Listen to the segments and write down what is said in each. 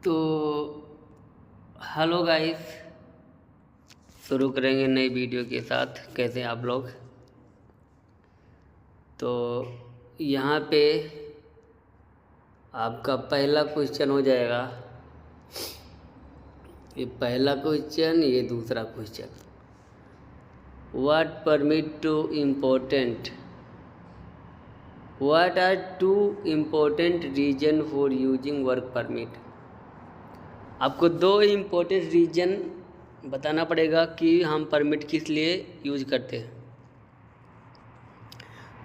तो hello guys, शुरू करेंगे नई वीडियो के साथ। कैसे हैं आप लोग? तो यहाँ पे आपका पहला क्वेश्चन हो जाएगा। ये पहला क्वेश्चन, ये दूसरा question. What permit two important what are two important reason for using work permit. आपको दो इम्पोर्टेंट रीजन बताना पड़ेगा कि हम परमिट किस लिए यूज करते हैं।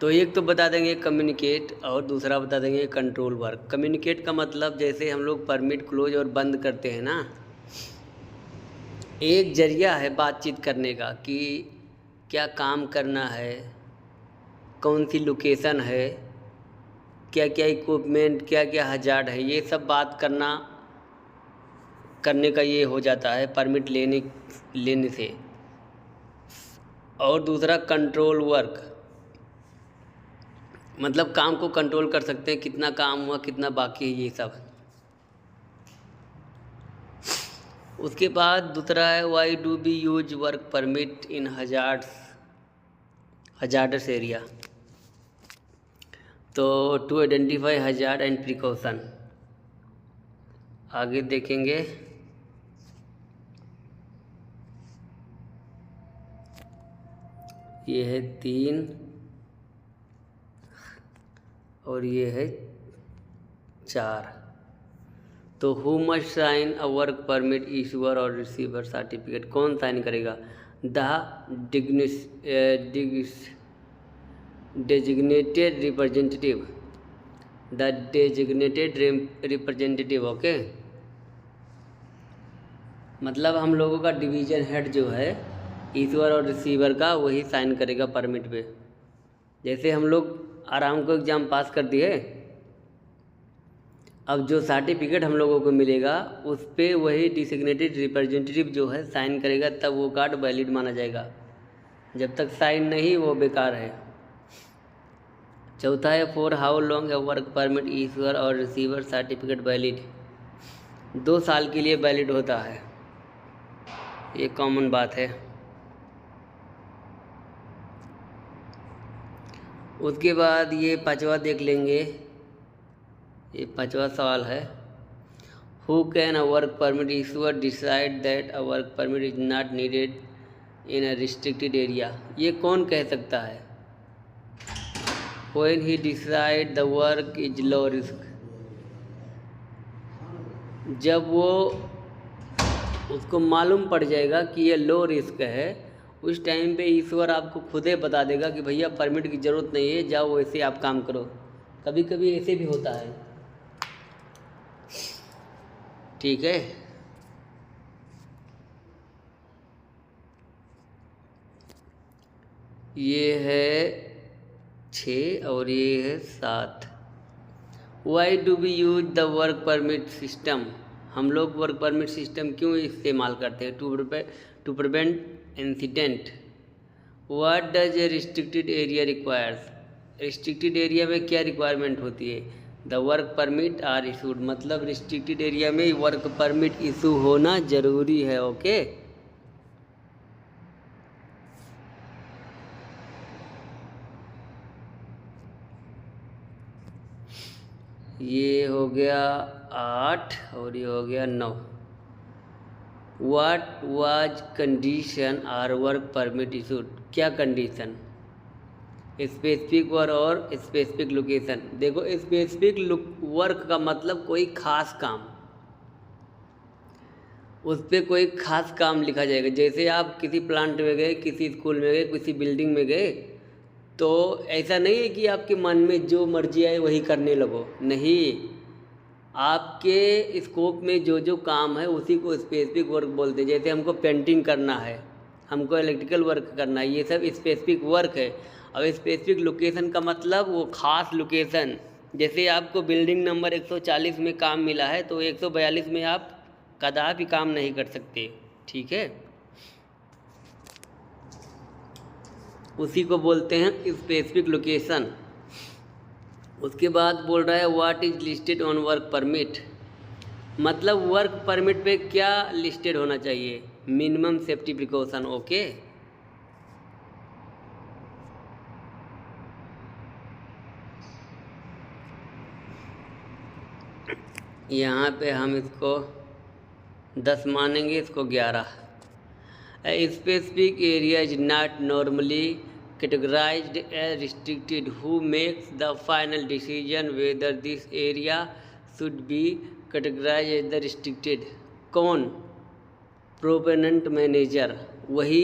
तो एक तो बता देंगे कम्युनिकेट और दूसरा बता देंगे कंट्रोल वर्क। कम्युनिकेट का मतलब जैसे हम लोग परमिट क्लोज और बंद करते हैं ना, एक जरिया है बातचीत करने का कि क्या काम करना है, कौन सी लोकेशन है, क्या क्या इक्विपमेंट, क्या क्या हजार्ड है, ये सब बात करने का ये हो जाता है परमिट लेने से। और दूसरा कंट्रोल वर्क, मतलब काम को कंट्रोल कर सकते हैं, कितना काम हुआ कितना बाकी है, ये सब। उसके बाद दूसरा है why do we use work permit in hazardous area. तो to identify hazard and precaution आगे देखेंगे। ये है 3 और ये है 4। तो who must sign a work permit issuer और रिसीवर सर्टिफिकेट। कौन साइन करेगा? The designated representative. The designated representative. Okay, मतलब हम लोगों का डिवीजन हेड जो है इशूअर और रिसीवर का, वही साइन करेगा परमिट पे। जैसे हम लोग आराम को एग्ज़ाम पास कर दिए, अब जो सर्टिफिकेट हम लोगों को मिलेगा उस पर वही डिसिग्नेटेड रिप्रेजेंटेटिव जो है साइन करेगा, तब वो कार्ड वैलिड माना जाएगा। जब तक साइन नहीं, वो बेकार है। चौथा है फॉर हाउ लॉन्ग है वर्क परमिट इशूअर और रिसीवर सर्टिफिकेट वैलिड। 2 साल के लिए वैलिड होता है, ये कॉमन बात है। उसके बाद ये 5वां देख लेंगे। ये 5वां सवाल है who can a work permit issuer decide that a work permit is not needed in a restricted area. ये कौन कह सकता है? When he decide the work is low risk. जब वो उसको मालूम पड़ जाएगा कि ये लो रिस्क है, उस टाइम पे ईश्वर आपको खुद ही बता देगा कि भैया परमिट की ज़रूरत नहीं है, जाओ वैसे आप काम करो। कभी कभी ऐसे भी होता है, ठीक है। ये है 6 और ये है 7। Why do we use the work permit system. हम लोग वर्क परमिट सिस्टम क्यों इस्तेमाल करते हैं? To prevent incident. What does a restricted area requires. Restricted area में क्या रिक्वायरमेंट होती है? The work permit are issued. मतलब रिस्ट्रिक्टेड एरिया में वर्क परमिट इशू होना ज़रूरी है। ओके, ये हो गया 8 और ये हो गया 9। What was condition are work permit issued. क्या कंडीशन? स्पेसिफिक वर्क और स्पेसिफिक लोकेशन। देखो, स्पेसिफिक वर्क का मतलब कोई खास काम, उस पर कोई खास काम लिखा जाएगा। जैसे आप किसी प्लांट में गए, किसी स्कूल में गए, किसी बिल्डिंग में गए, तो ऐसा नहीं है कि आपके मन में जो मर्जी आए वही करने लगो। नहीं, आपके स्कोप में जो जो काम है उसी को स्पेसिफिक वर्क बोलते हैं। जैसे हमको पेंटिंग करना है, हमको इलेक्ट्रिकल वर्क करना है, ये सब स्पेसिफिक वर्क है। अब स्पेसिफिक लोकेशन का मतलब वो खास लोकेशन। जैसे आपको बिल्डिंग नंबर 140 में काम मिला है, तो 142 में आप कदापि काम नहीं कर सकते, ठीक है। उसी को बोलते हैं स्पेसिफिक लोकेशन। उसके बाद बोल रहा है what is listed on work permit. मतलब वर्क परमिट पे क्या लिस्टेड होना चाहिए? Minimum safety precaution. ओके, यहाँ पे हम इसको 10 मानेंगे, इसको 11। A specific area is not normally categorized as restricted. Who makes the final decision whether this area should be categorized as the restricted? कौन? प्रोपेनेंट मैनेजर। वही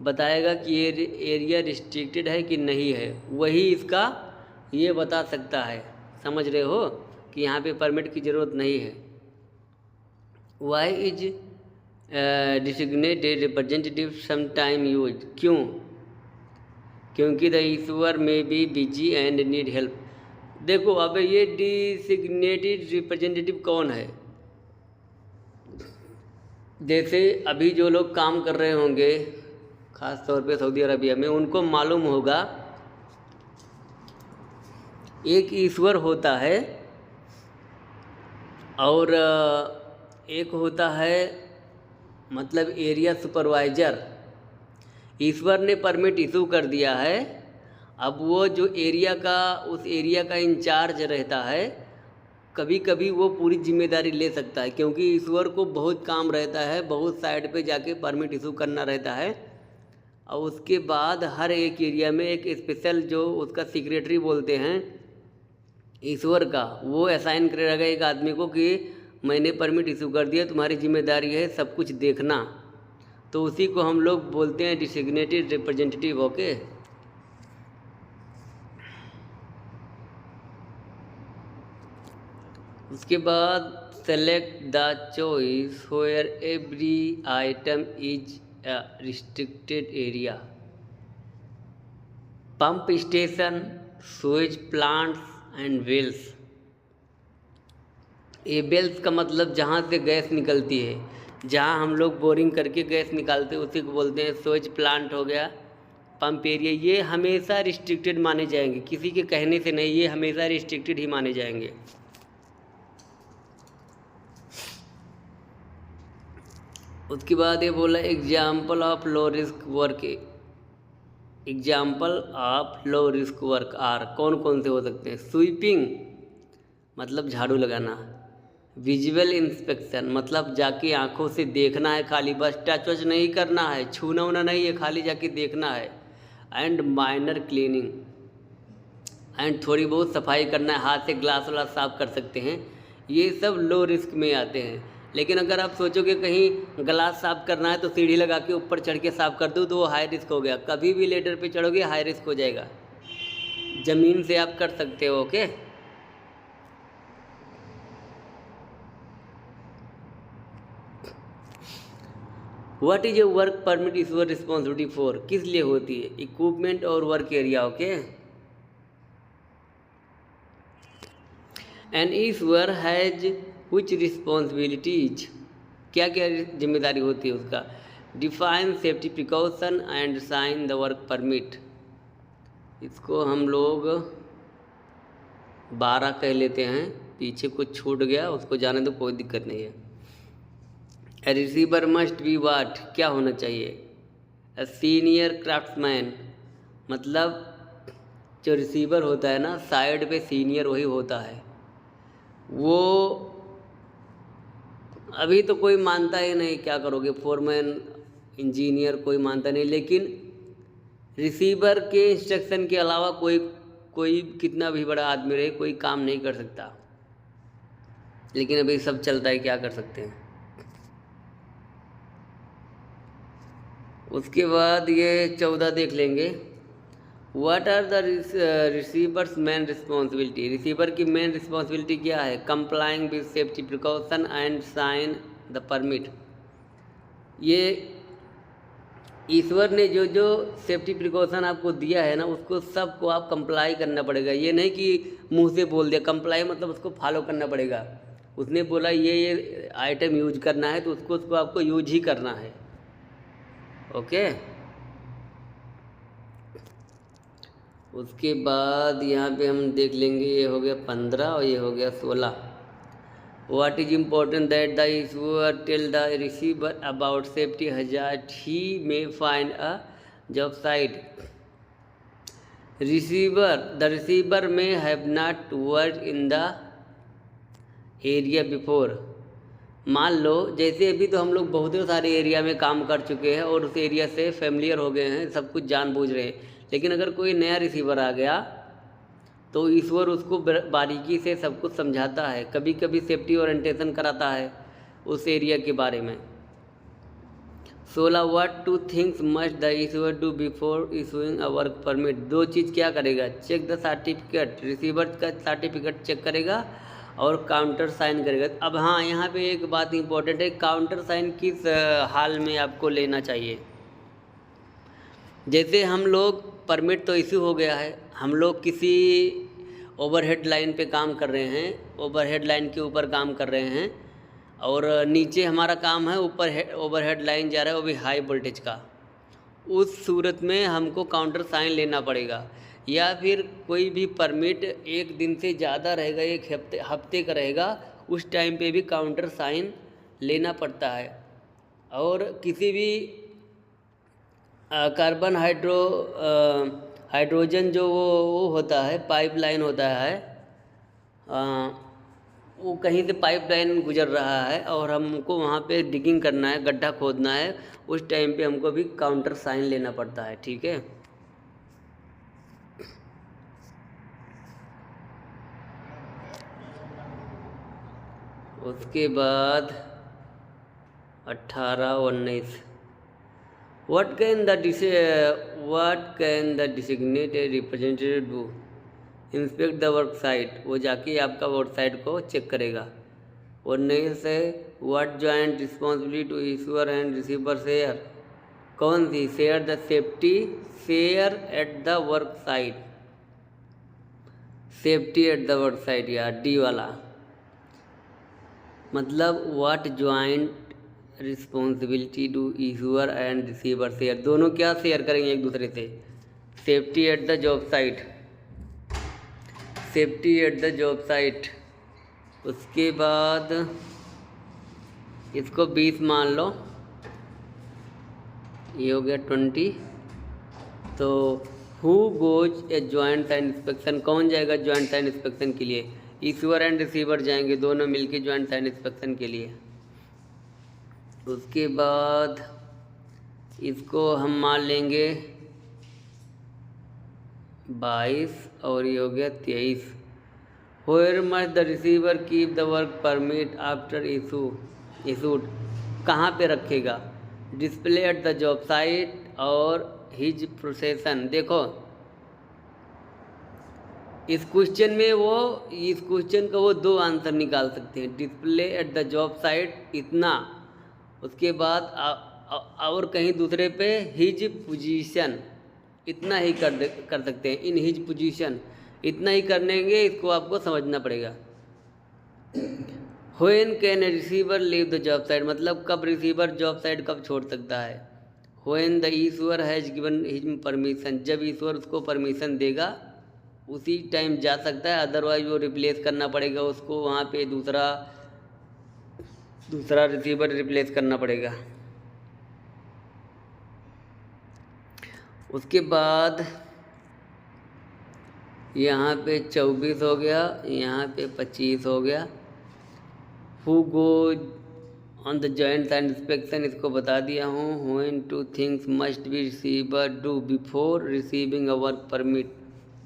बताएगा कि ये एरिया रिस्ट्रिक्टेड है कि नहीं है, वही इसका ये बता सकता है। समझ रहे हो कि यहाँ पे परमिट की ज़रूरत नहीं है। Why is designated representative sometime use. क्यों? क्योंकि the issuer may be busy and need help. देखो अब ये डिसिग्नेटेड रिप्रेजेंटेटिव कौन है? जैसे अभी जो लोग काम कर रहे होंगे ख़ास तौर पे सऊदी अरबिया में, उनको मालूम होगा एक ईश्वर होता है और एक होता है मतलब एरिया सुपरवाइज़र। ईश्वर ने परमिट इशू कर दिया है, अब वो जो एरिया का उस एरिया का इंचार्ज रहता है, कभी कभी वो पूरी जिम्मेदारी ले सकता है, क्योंकि ईश्वर को बहुत काम रहता है, बहुत साइड पे जाके परमिट इशू करना रहता है। और उसके बाद हर एक एरिया में एक स्पेशल जो उसका सेक्रेटरी बोलते हैं ईश्वर का, वो असाइन करेगा एक आदमी को कि मैंने परमिट इशू कर दिया, तुम्हारी जिम्मेदारी है सब कुछ देखना। तो उसी को हम लोग बोलते हैं डिसिग्नेटेड रिप्रेजेंटेटिव। ओके, उसके बाद select the choice where every item is a restricted area. Pump station, sewage plants and wells. ये वेल्स का मतलब जहाँ से गैस निकलती है, जहाँ हम लोग बोरिंग करके गैस निकालते हैं उसी को बोलते हैं। सुएज प्लांट हो गया, पंप एरिया, ये हमेशा रिस्ट्रिक्टेड माने जाएंगे, किसी के कहने से नहीं, ये हमेशा रिस्ट्रिक्टेड ही माने जाएंगे। उसके बाद ये बोला example of low risk work. Example of low risk work are, कौन कौन से हो सकते हैं? स्वीपिंग मतलब झाड़ू लगाना, विजुअल इंस्पेक्शन मतलब जाके आंखों से देखना है खाली, बस टच वच नहीं करना है, छूना उना नहीं है, खाली जाके देखना है। एंड माइनर क्लीनिंग, एंड थोड़ी बहुत सफाई करना है, हाथ से ग्लास वाला साफ कर सकते हैं, ये सब लो रिस्क में आते हैं। लेकिन अगर आप सोचोगे कहीं ग्लास साफ करना है तो सीढ़ी लगा के ऊपर चढ़ के साफ कर दो तो वो हाई रिस्क हो गया। कभी भी लेडर पे चढ़ोगे हाई रिस्क हो जाएगा। ज़मीन से आप कर सकते हो। Okay, what is a work permit issuer responsibility for, किस लिए होती है? इक्विपमेंट और work area. Okay, an issuer has which responsibilities, क्या क्या जिम्मेदारी होती है उसका? Define safety precaution and sign the work permit. इसको हम लोग 12 कह लेते हैं, पीछे कुछ छूट गया उसको जाने दो, कोई दिक्कत नहीं है। रिसीवर मस्ट बी वाट, क्या होना चाहिए? अ सीनियर क्राफ्ट्समैन, मतलब जो रिसीवर होता है ना साइड पे सीनियर वही होता है। वो अभी तो कोई मानता ही नहीं, क्या करोगे, फोरमैन इंजीनियर कोई मानता नहीं, लेकिन रिसीवर के इंस्ट्रक्शन के अलावा कोई कितना भी बड़ा आदमी रहे कोई काम नहीं कर सकता। लेकिन अभी सब चलता है, क्या कर सकते हैं। उसके बाद ये 14 देख लेंगे। What are the receivers main responsibility, receiver की मेन रिस्पॉन्सिबिलिटी क्या है? Complying with safety precaution and sign the permit. ये ईश्वर ने जो जो सेफ्टी प्रिकॉशन आपको दिया है ना उसको सबको आप कंप्लाई करना पड़ेगा। ये नहीं कि मुंह से बोल दिया, कंप्लाई मतलब उसको फॉलो करना पड़ेगा। उसने बोला ये आइटम यूज करना है तो उसको आपको यूज ही करना है। ओके, उसके बाद यहाँ पे हम देख लेंगे, ये हो गया 15 और ये हो गया 16। What is important that the issuer tell the receiver about safety hazard he may find a job site. The receiver may have not worked in the area before. मान लो जैसे अभी तो हम लोग बहुत सारे एरिया में काम कर चुके हैं और उस एरिया से फेमिलियर हो गए हैं, सब कुछ जान बूझ रहे हैं, लेकिन अगर कोई नया रिसीवर आ गया तो ईश्वर उसको बारीकी से सब कुछ समझाता है, कभी कभी सेफ्टी ओरिएंटेशन कराता है उस एरिया के बारे में। 16 what to things must the Ishwar do before issuing a work permit. दो चीज़ क्या करेगा, चेक द सर्टिफिकेट, रिसीवर का सर्टिफिकेट चेक करेगा और काउंटर साइन करेगा। अब हाँ, यहाँ पे एक बात इंपॉर्टेंट है, काउंटर साइन किस हाल में आपको लेना चाहिए। जैसे हम लोग परमिट तो इशू हो गया है, हम लोग किसी ओवरहेड लाइन पे काम कर रहे हैं, ओवरहेड लाइन के ऊपर काम कर रहे हैं और नीचे हमारा काम है, ऊपर ओवरहेड लाइन जा रहा है वो भी हाई वोल्टेज का। उस सूरत में हमको काउंटर साइन लेना पड़ेगा। या फिर कोई भी परमिट एक दिन से ज़्यादा रहेगा, एक हफ्ते का रहेगा, उस टाइम पे भी काउंटर साइन लेना पड़ता है। और किसी भी कार्बन हाइड्रोजन जो वो होता है, पाइपलाइन होता है, वो कहीं से पाइपलाइन गुजर रहा है और हमको वहाँ पे डिगिंग करना है, गड्ढा खोदना है, उस टाइम पे हमको भी काउंटर साइन लेना पड़ता है। ठीक है, उसके बाद 18 और 19 What can the designated representative do? Inspect the work site. वो जाके आपका वर्क साइट को चेक करेगा। और 19 है What joint responsibility to issuer and receiver share? कौन सी? Share the safety share at the work site. Safety at the work site यार, D वाला मतलब what joint responsibility do issuer and receiver share. दोनों क्या share करेंगे एक दूसरे से? Safety at the job site, safety at the job site. उसके बाद इसको 20 मान लो, ये हो गया 20। तो who goes a joint sign inspection, कौन जाएगा जॉइंट साइन इंस्पेक्शन के लिए? इशूअर एंड रिसीवर जाएंगे, दोनों मिलके जॉइंट साइन इंस्पेक्शन के लिए। उसके बाद इसको हम मान लेंगे 22 और ये हो गया 23। Where must the receiver keep the work permit after issued? कहाँ पे रखेगा? Display at the job site और हिज प्रोसेसन। देखो इस क्वेश्चन का वो दो आंसर निकाल सकते हैं, display at the job site इतना, उसके बाद और कहीं दूसरे पे हिज पोजीशन, इतना ही कर सकते हैं। इन हिज पोजीशन इतना ही करनेंगे, इसको आपको समझना पड़ेगा। When can receiver leave the job site, मतलब कब रिसीवर जॉब साइट कब छोड़ सकता है? When the issuer has given his permission, जब ईश्वर उसको परमिशन देगा उसी टाइम जा सकता है, अदरवाइज वो रिप्लेस करना पड़ेगा उसको, वहाँ पे दूसरा रिसीवर रिप्लेस करना पड़ेगा। उसके बाद यहाँ पे 24 हो गया, यहाँ पे 25 हो गया। Who goes on the joint sign inspection, इसको बता दिया हूँ। When two things must be receiver do before receiving a work permit,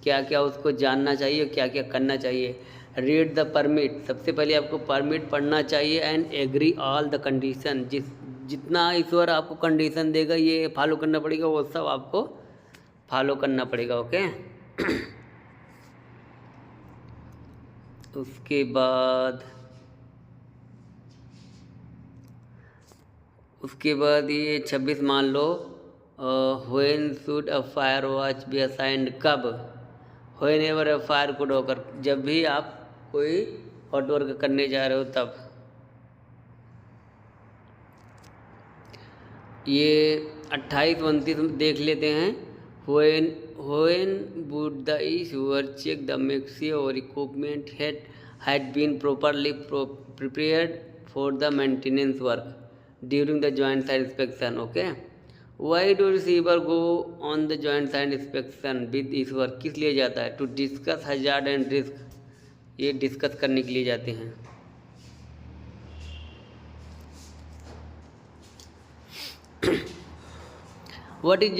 क्या क्या उसको जानना चाहिए, क्या क्या करना चाहिए। रीड द परमिट, सबसे पहले आपको परमिट पढ़ना चाहिए। And agree all the condition, जितना ईश्वर आपको कंडीशन देगा ये फॉलो करना पड़ेगा, वो सब आपको फॉलो करना पड़ेगा। ओके उसके बाद ये 26 मान लो। When should a fire watch be assigned, कब? Whenever a fire could occur, जब भी आप कोई हॉट वर्क करने जा रहे हो तब। ये 28 29 देख लेते हैं। When would the issuer check the मिक्सी और equipment had been properly prepared for the maintenance work during the joint site inspection. Okay, why do receiver go on the joint site inspection with issuer? किस लिए जाता है? To discuss hazard and risk, ये discuss करने के लिए जाते हैं. What is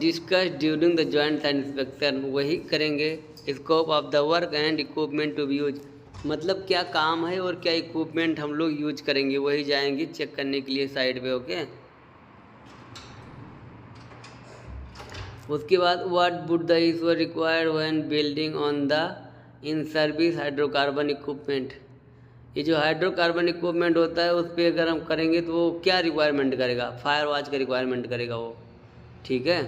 discussed during the joint site inspection? वही करेंगे. Scope of the work and equipment to be used, मतलब क्या काम है और क्या इक्विपमेंट हम लोग यूज करेंगे, वही जाएंगे चेक करने के लिए साइड पे. ओके, उसके बाद what would the issuer require when building on the in service hydrocarbon equipment. ये जो हाइड्रोकार्बन इक्विपमेंट होता है उस पर अगर हम करेंगे तो वो क्या रिक्वायरमेंट करेगा? फायर वॉच का रिक्वायरमेंट करेगा वो. ठीक है,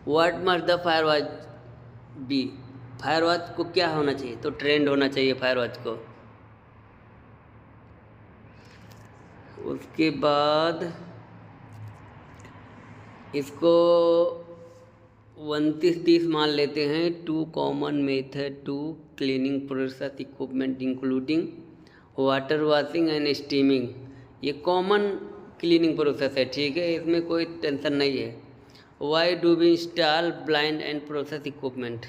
what must the fire watch be. Fire watch को क्या होना चाहिए? तो ट्रेंड होना चाहिए फायर वॉच को. उसके बाद इसको 29-30 मान लेते हैं. 2 common method to cleaning process equipment including water washing and steaming. ये कॉमन क्लीनिंग प्रोसेस है. ठीक है, इसमें कोई टेंशन नहीं है. Why do we install blind and process equipment?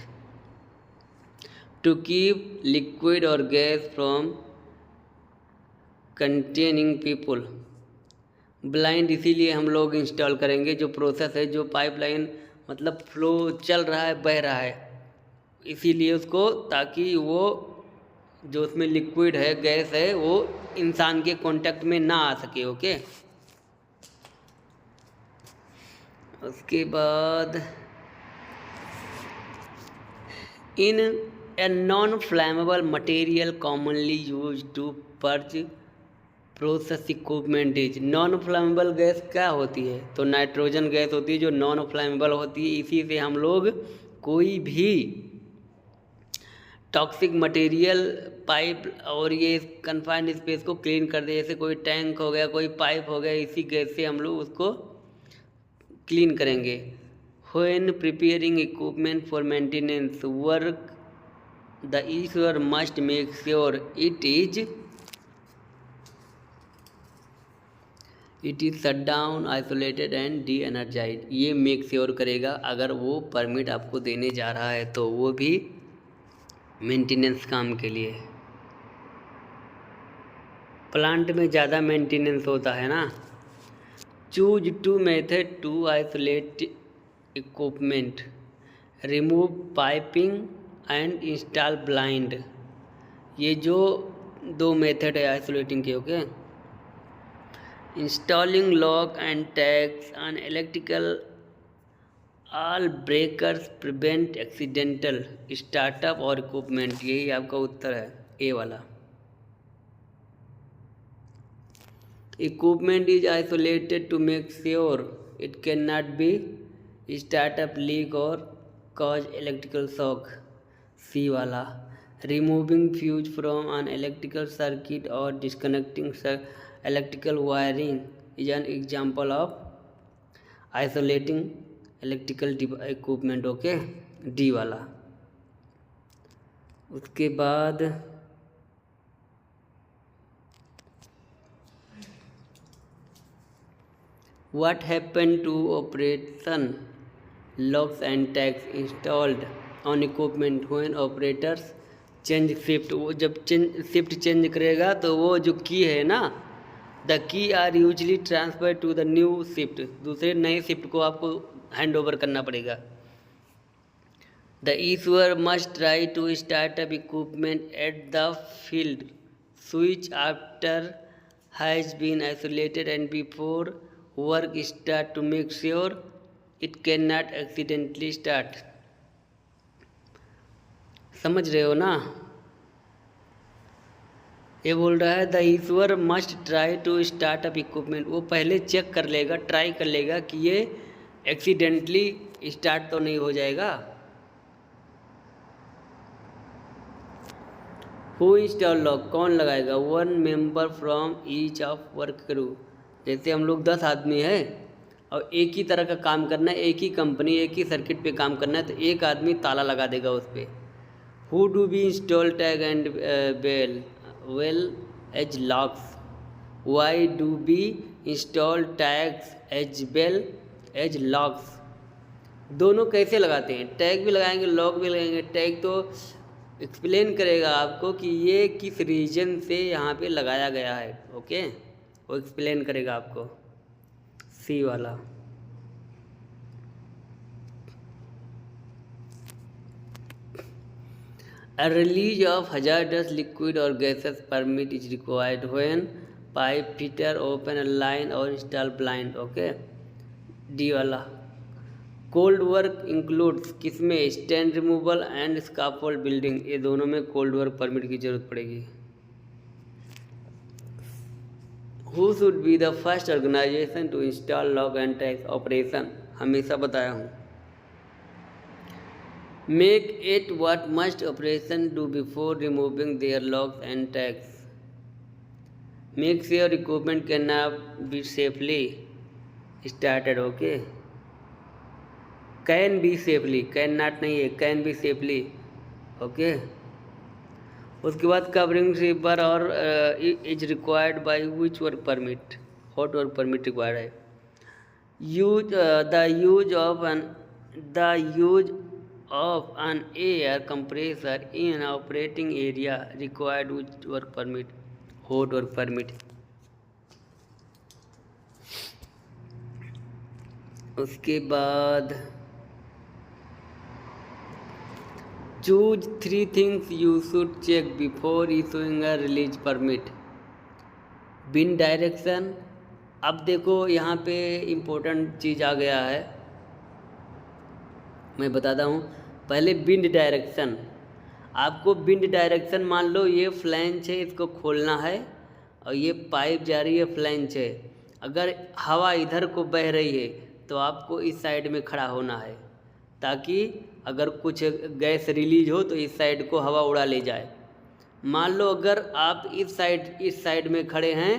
To keep liquid और gas from containing people. Blind इसीलिए हम लोग इंस्टॉल करेंगे, जो प्रोसेस है, जो पाइपलाइन मतलब फ्लो चल रहा है, बह रहा है, इसीलिए उसको, ताकि वो जो उसमें लिक्विड है, गैस है, वो इंसान के कांटेक्ट में ना आ सके. ओके, उसके बाद in a non flammable material commonly use to purge process equipment is. Non flammable gas क्या होती है? तो नाइट्रोजन गैस होती है जो नॉन फ्लैमेबल होती है. इसी से हम लोग कोई भी टॉक्सिक मटेरियल, पाइप और ये कन्फाइंड स्पेस को क्लीन कर दे. जैसे कोई टैंक हो गया, कोई पाइप हो गया, इसी गैस से हम लोग उसको क्लीन करेंगे. When preparing equipment for maintenance work the issuer must make sure it is shut down, isolated and de energize. ये मेक श्योर करेगा अगर वो परमिट आपको देने जा रहा है तो वो भी मेंटेनेंस काम के लिए. प्लांट में ज़्यादा मेंटेनेंस होता है ना. Choose 2 method to isolate equipment, remove piping and install blind. ये जो 2 मेथड है आइसोलेटिंग के. Okay, installing lock and tags on electrical all breakers prevent accidental startup और इक्विपमेंट. यही आपका उत्तर है, ए वाला. Equipment is isolated to make sure it can not be startup, leak और कॉज इलेक्ट्रिकल शॉक. सी वाला. Removing fuse from an electrical circuit और disconnecting electrical wiring is an example of isolating electrical equipment. Okay, D वाला. उसके बाद what happen to operation locks and tags installed on equipment when operators change shift. वो जब shift change करेगा तो वो जो की है ना, the key are usually transfer to the new shift. दूसरे नए शिफ्ट को आपको हैंड ओवर करना पड़ेगा. The issuer must try to start up equipment at the field switch after has been isolated and before work start to make sure it cannot accidentally start. समझ रहे हो ना? ये बोल रहा है the issuer must try to start up equipment. वो पहले चेक कर लेगा, ट्राई कर लेगा कि ये एक्सीडेंटली स्टार्ट तो नहीं हो जाएगा. हु इंस्टॉल लॉक, कौन लगाएगा? 1 member from each of work crew. जैसे हम लोग 10 आदमी है और एक ही तरह का काम करना है, एक ही कंपनी, एक ही सर्किट पे काम करना है, तो एक आदमी ताला लगा देगा उस पर. Who do we install tag and bell well as logs? Why do we install tags as well as logs? दोनों कैसे लगाते हैं? टैग भी लगाएंगे, लॉग भी लगाएंगे। टैग तो एक्सप्लेन करेगा आपको कि ये किस रीजन से यहाँ पे लगाया गया है, ओके, वो एक्सप्लेन करेगा आपको। सी वाला A release of hazardous liquid or gases permit is required when pipe fitter open a line or install blind, okay। D वाला कोल्ड वर्क इंक्लूड्स किसमें? Stand removal and scaffold building, ये दोनों में cold work permit की जरूरत पड़ेगी। Who should be the first organisation to install lock and tag operation? हमेशा बताया हूँ। Make it what must operation do before removing their logs and tags? Make sure equipment cannot be safely started, okay। Can be safely, can not नहीं है, can be safely, okay। उसके बाद covering zipper और is required by which work permit? Hot work permit required है। The use of an air compressor in an operating area required which work permit? Hot work permit। उसके बाद choose 3 things you should check before issuing a release permit। Wind direction, अब देखो यहाँ पे important चीज़ आ गया है, मैं बताता हूँ। पहले विंड डायरेक्शन, आपको विंड डायरेक्शन, मान लो ये फ्लैंच है, इसको खोलना है और ये पाइप जा रही है, फ्लैंच है। अगर हवा इधर को बह रही है तो आपको इस साइड में खड़ा होना है, ताकि अगर कुछ गैस रिलीज हो तो इस साइड को हवा उड़ा ले जाए। मान लो अगर आप इस साइड में खड़े हैं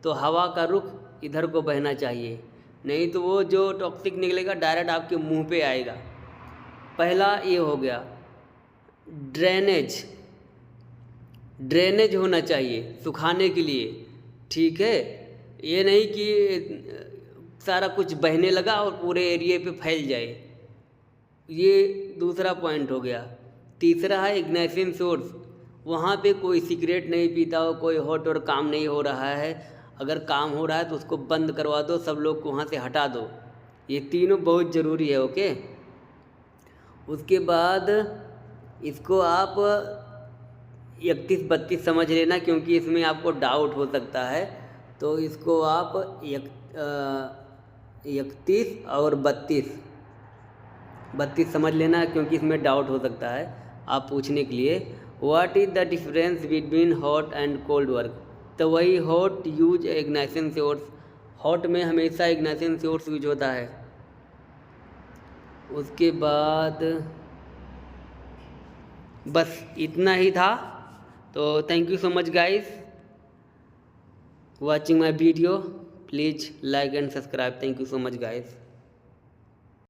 तो हवा का रुख इधर को बहना चाहिए, नहीं तो वो जो टॉक्सिक निकलेगा डायरेक्ट आपके मुंह पे आएगा। पहला ये हो गया। ड्रेनेज होना चाहिए सुखाने के लिए, ठीक है। ये नहीं कि सारा कुछ बहने लगा और पूरे एरिया पे फैल जाए, ये दूसरा पॉइंट हो गया। तीसरा है इग्निशन सोर्स, वहाँ पे कोई सिगरेट नहीं पीता हो, कोई हॉट और काम नहीं हो रहा है, अगर काम हो रहा है तो उसको बंद करवा दो, सब लोग को वहाँ से हटा दो। ये तीनों बहुत ज़रूरी है, ओके। उसके बाद इसको आप 31-32 समझ लेना, क्योंकि इसमें आपको डाउट हो सकता है, तो इसको आप 31 और 32 समझ लेना, क्योंकि इसमें डाउट हो सकता है आप पूछने के लिए। What is the difference between hot and cold work? तो वही hot use ignition source, hot में हमेशा इग्निशन सोर्स यूज होता है। उसके बाद बस इतना ही था। तो thank you so much guys watching my video. Please like and subscribe. Thank you so much guys.